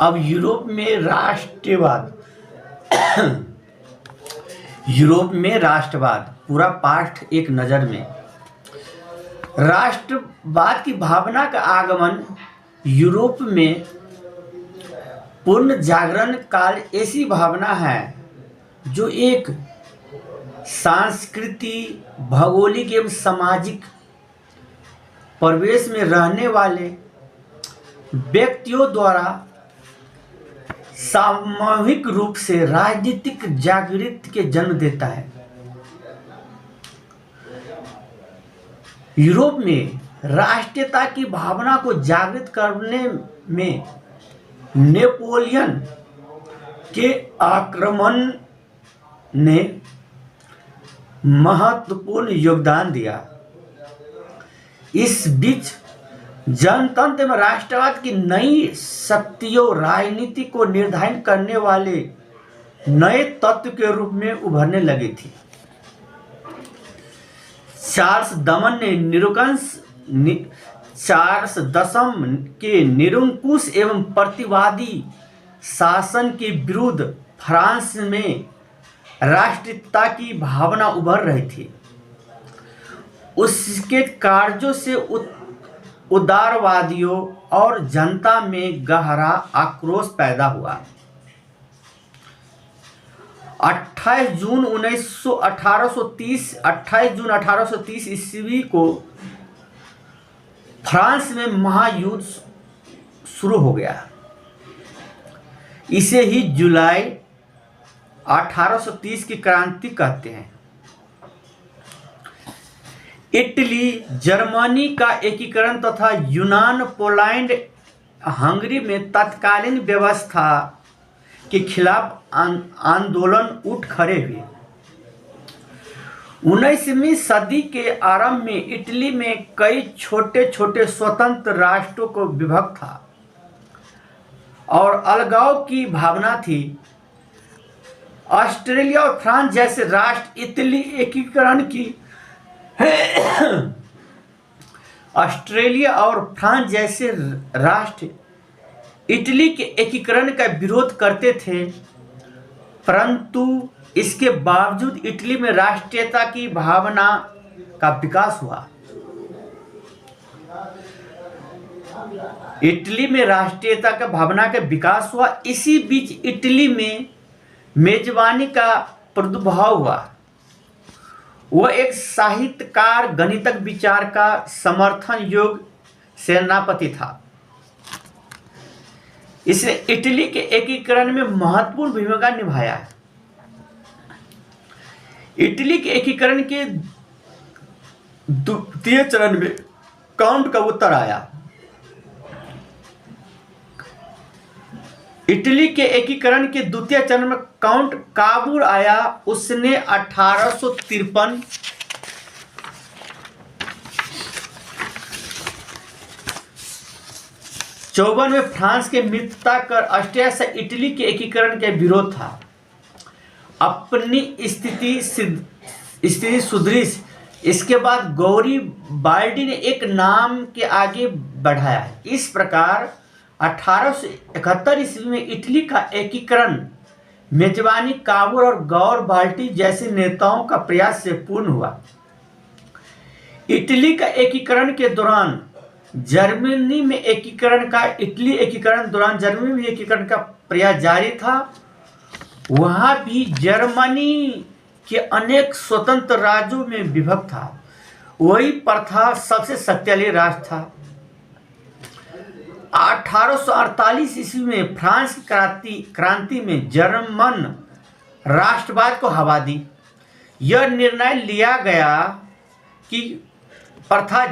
अब यूरोप में राष्ट्रवाद पूरा पाठ एक नज़र में। राष्ट्रवाद की भावना का आगमन यूरोप में पूर्ण जागरण काल ऐसी भावना है जो एक सांस्कृतिक, भौगोलिक एवं सामाजिक परिवेश में रहने वाले व्यक्तियों द्वारा सामूहिक रूप से राजनीतिक जागृति के जन्म देता है। यूरोप में राष्ट्रीयता की भावना को जागृत करने में नेपोलियन के आक्रमण ने महत्वपूर्ण योगदान दिया। इस बीच जनतंत्र में राष्ट्रवाद की नई शक्तियों राजनीति को निर्धारित करने वाले नए तत्व के रूप में उभरने लगी थी। चार्ल्स दशम के निरंकुश एवं प्रतिवादी शासन के विरुद्ध फ्रांस में राष्ट्रीयता की भावना उभर रही थी। उसके कार्यों से उदारवादियों और जनता में गहरा आक्रोश पैदा हुआ। 28 जून 1830 ईस्वी को फ्रांस में महायुद्ध शुरू हो गया। इसे ही जुलाई 1830 की क्रांति कहते हैं। इटली, जर्मनी का एकीकरण तथा यूनान, पोलैंड, हंगरी में तत्कालीन व्यवस्था के खिलाफ आंदोलन उठ खड़े हुए। 19वीं सदी के आरंभ में इटली में कई छोटे छोटे स्वतंत्र राष्ट्रों को विभक्त था और अलगाव की भावना थी। ऑस्ट्रेलिया और फ्रांस जैसे राष्ट्र इटली एकीकरण की ऑस्ट्रेलिया और फ्रांस जैसे राष्ट्र इटली के एकीकरण का विरोध करते थे, परंतु इसके बावजूद इटली में राष्ट्रीयता की भावना का विकास हुआ। इटली में राष्ट्रीयता का भावना का विकास हुआ। इसी बीच इटली में मेजबानी का प्रादुर्भाव हुआ। वह एक साहित्यकार, गणितज्ञ, विचार का समर्थन योग्य सेनापति था। इसने इटली के एकीकरण में महत्वपूर्ण भूमिका निभाया। इटली के एकीकरण के द्वितीय चरण में काउंट का उत्तर आया। इटली के एकीकरण के द्वितीय चरण में काउंट काबूल आया। उसने 1853 में फ्रांस के मित्रता कर ऑस्ट्रिया से इटली के एकीकरण के विरोध था। अपनी स्थिति सुधरी। इसके बाद गौरीबाल्डी ने एक नाम के आगे बढ़ाया। इस प्रकार 1871 ईस्वी में इटली का एकीकरण मेजबानी काबूल और गौरबाल्टी जैसे नेताओं का प्रयास से पूर्ण हुआ। इटली का एकीकरण के दौरान जर्मनी में एकीकरण का प्रयास जारी था। वहां भी जर्मनी के अनेक स्वतंत्र राज्यों में विभक्त था। वही प्रथा सबसे शक्तिशाली राष्ट्र था। 1848 ईस्वी में फ्रांस की क्रांति में जर्मन राष्ट्रवाद को हवा दी। यह निर्णय लिया गया कि प्रथा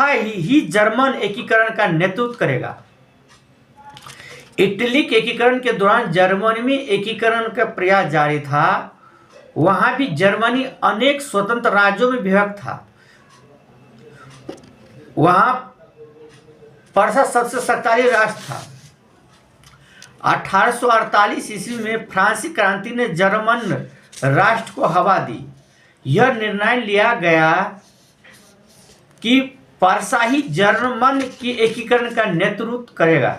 ही जर्मन एकीकरण का नेतृत्व करेगा। इटली के एकीकरण के दौरान जर्मनी में एकीकरण का प्रयास जारी था। वहां भी जर्मनी अनेक स्वतंत्र राज्यों में विभक्त था। वहां पर्सा सबसे शक्तिशाली राष्ट्र था। 1848 ईस्वी में फ्रांसीसी क्रांति ने जर्मन राष्ट्र को हवा दी। यह निर्णय लिया गया कि परशाही जर्मन की एकीकरण का नेतृत्व करेगा,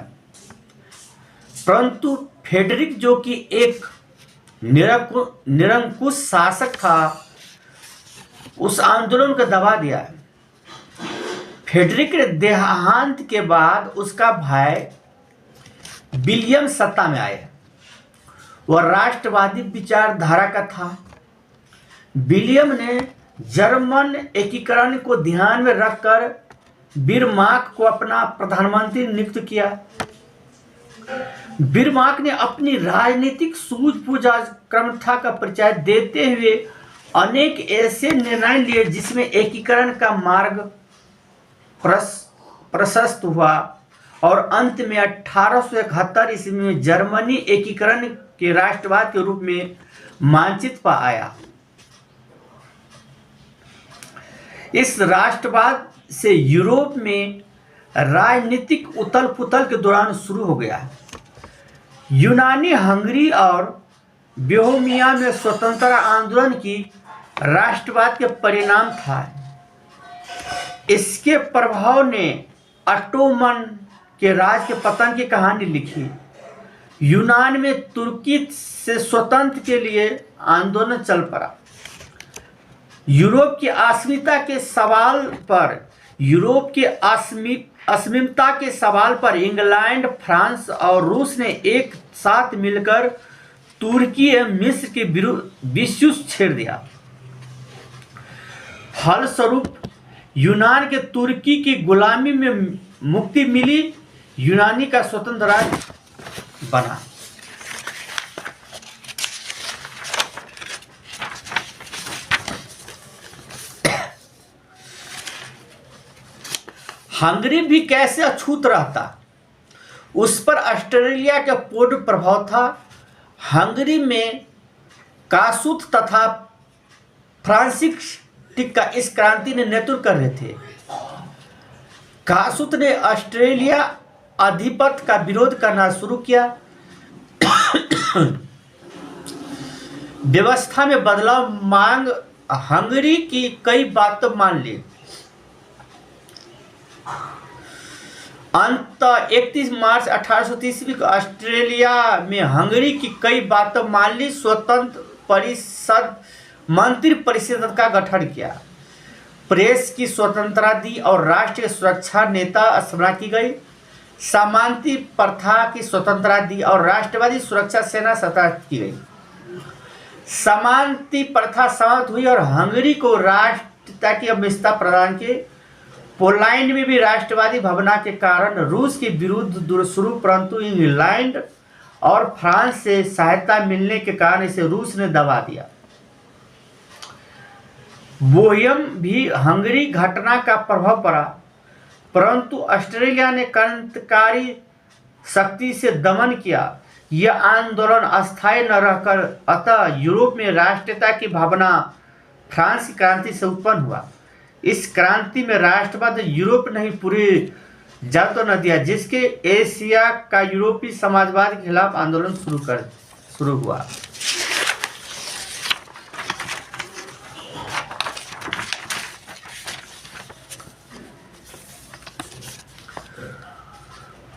परंतु फ्रेडरिक जो कि एक निरंकुश शासक था उस आंदोलन को दबा दिया। फ्रेडरिक के देहांत के बाद उसका भाई विलियम सत्ता में आए। वह राष्ट्रवादी विचारधारा का था। विलियम ने जर्मन एकीकरण को ध्यान में रखकर बिरमार्क को अपना प्रधानमंत्री नियुक्त किया। बिरमार्क ने अपनी राजनीतिक सूझबूझ क्रमता का परिचय देते हुए अनेक ऐसे निर्णय लिए जिसमें एकीकरण का मार्ग प्रशस्त हुआ और अंत में 1871 ईस्वी में जर्मनी एकीकरण के राष्ट्रवाद के रूप में मानचित्र पर आया। इस राष्ट्रवाद से यूरोप में राजनीतिक उथल पुथल के दौरान शुरू हो गया। यूनानी, हंगरी और बोहेमिया में स्वतंत्रता आंदोलन की राष्ट्रवाद के परिणाम था। इसके प्रभाव ने ऑटोमन के राज के पतन की कहानी लिखी। यूनान में तुर्की से स्वतंत्र के लिए आंदोलन चल पड़ा। यूरोप की अस्मिता के सवाल पर इंग्लैंड, फ्रांस और रूस ने एक साथ मिलकर तुर्की एवं मिस्र के विरुद्ध विश्व छेड़ दिया। फलस्वरूप यूनान के तुर्की की गुलामी में मुक्ति मिली, यूनानी का स्वतंत्र राज्य बना। हंगरी भी कैसे अछूत रहता, उस पर ऑस्ट्रेलिया का पूर्ण प्रभाव था। हंगरी में कासूत तथा फ्रांसिस्क का इस क्रांति ने नेतृत्व कर रहे थे। कासूत ने ऑस्ट्रेलिया आधिपत्य का विरोध करना शुरू किया। व्यवस्था में बदलाव मांग हंगरी की कई बातें मान ली। अंत 31 मार्च 1830 को ऑस्ट्रेलिया में हंगरी की कई बातें मान ली। स्वतंत्र मंत्री परिषद का गठन किया, प्रेस की स्वतंत्रता दी और राष्ट्रीय सुरक्षा नेता स्थापना की गई। सामंती प्रथा की स्वतंत्रता दी और राष्ट्रवादी सुरक्षा सेना स्थापित की गई। सामंती प्रथा समाप्त हुई और हंगरी को राष्ट्रीयता की अभिष्टता प्रदान की। पोलैंड में भी राष्ट्रवादी भावना के कारण रूस के विरुद्ध शुरू, परंतु इंग्लैंड और फ्रांस से सहायता मिलने के कारण इसे रूस ने दबा दिया। बोहेम भी हंगरी घटना का प्रभाव पड़ा, परंतु ऑस्ट्रेलिया ने क्रांतिकारी शक्ति से दमन किया। यह आंदोलन अस्थायी न रहकर अतः यूरोप में राष्ट्रीयता की भावना फ्रांस की क्रांति से उत्पन्न हुआ। इस क्रांति में राष्ट्रवाद यूरोप नहीं पूरे जगत न दिया, जिसके एशिया का यूरोपीय समाजवाद के खिलाफ आंदोलन शुरू हुआ।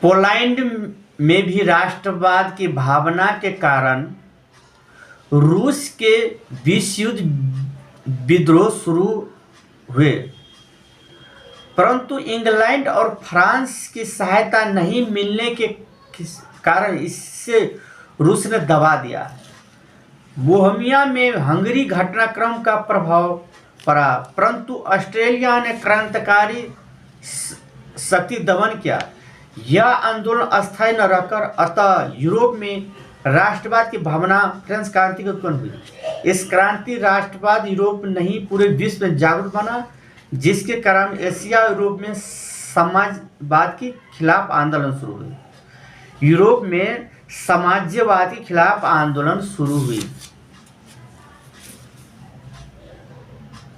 पोलैंड में भी राष्ट्रवाद की भावना के कारण रूस के विश्व युद्ध विद्रोह शुरू हुए, परंतु इंग्लैंड और फ्रांस की सहायता नहीं मिलने के कारण इससे रूस ने दबा दिया। बोहेमिया में हंगरी घटनाक्रम का प्रभाव पड़ा, परंतु ऑस्ट्रेलिया ने क्रांतिकारी शक्ति दमन किया। यह आंदोलन अस्थायी न रहकर अतः यूरोप में राष्ट्रवाद की भावना फ्रेंच क्रांति की उत्पन्न हुई। इस क्रांति राष्ट्रवाद यूरोप नहीं पूरे विश्व में जागरूक बना, जिसके कारण एशिया यूरोप में समाजवाद के खिलाफ आंदोलन शुरू हुई। यूरोप में समाजवाद के खिलाफ आंदोलन शुरू हुई।